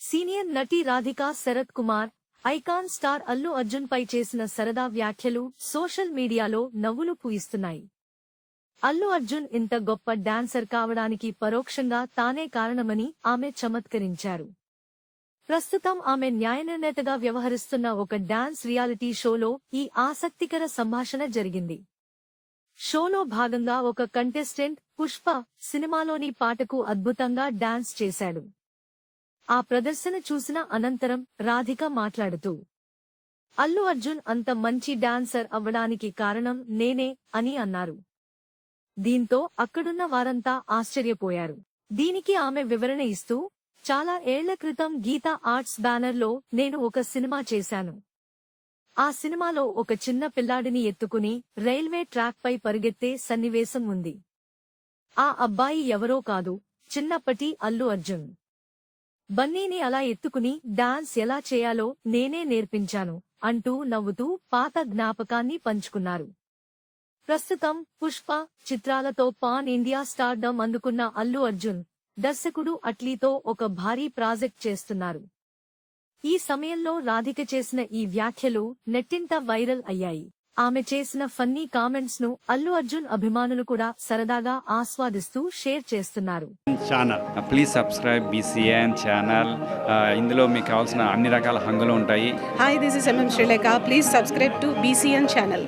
Senior నటి Radhika Sarath Kumar icon star Allu Arjun పై చేసిన సరదా వ్యాఖ్యలు సోషల్ మీడియాలో నవ్వులు పూయిస్తున్నాయి. అల్లు అర్జున్ ఇంత గొప్ప డాన్సర్ కావడానికి పరోక్షంగా తానే కారణమని ఆమె చమత్కరించారు. ప్రస్తుతం ఆమె న్యాయనిర్ణేతగా వ్యవహరిస్తున్న ఒక డాన్స్ రియాలిటీ షోలో ఈ ఆసక్తికర సంభాషణ జరిగింది. షోలో భాగంగా ఒక కంటెస్టెంట్ పుష్ప సినిమాలోని పాటకు అద్భుతంగా డాన్స్ చేశాడు. ఆ ప్రదర్శన చూసిన అనంతరం రాధిక మాట్లాడుతూ, అల్లు అర్జున్ అంత మంచి డాన్సర్ అవ్వడానికి కారణం నేనే అని అన్నారు. దీంతో అక్కడున్న వారంతా ఆశ్చర్యపోయారు. దీనికి ఆమె వివరణ ఇస్తూ, చాలా ఏళ్ల క్రితం గీతా ఆర్ట్స్ బ్యానర్లో నేను ఒక సినిమా చేశాను. ఆ సినిమాలో ఒక చిన్న పిల్లాడిని ఎత్తుకుని రైల్వే ట్రాక్పై పరుగెత్తే సన్నివేశం ఉంది. ఆ అబ్బాయి ఎవరో కాదు, చిన్నప్పటి అల్లు అర్జున్. బన్నీని అలా ఎత్తుకుని డాన్స్ ఎలా చేయాలో నేనే నేర్పించాను అంటూ నవ్వుతూ పాత జ్ఞాపకాన్ని పంచుకున్నారు. ప్రస్తుతం పుష్ప చిత్రాలతో పాన్ ఇండియా స్టార్డమ్ అందుకున్న అల్లు అర్జున్ దర్శకుడు అట్లీతో ఒక భారీ ప్రాజెక్ట్ చేస్తున్నారు. ఈ సమయంలో రాధిక చేసిన ఈ వ్యాఖ్యలు నెట్టింట వైరల్ అయ్యాయి. ఆమె చేసిన ఫన్నీ కామెంట్స్ ను అల్లు అర్జున్ అభిమానులు కూడా సరదాగా ఆస్వాదిస్తూ షేర్ చేస్తున్నారు. Please subscribe BCN channel. ఇందులో మీకు కావాల్సిన అన్ని రకాల హంగులు ఉంటాయి. Hi, this is MM Srilekha. Please subscribe to BCN channel.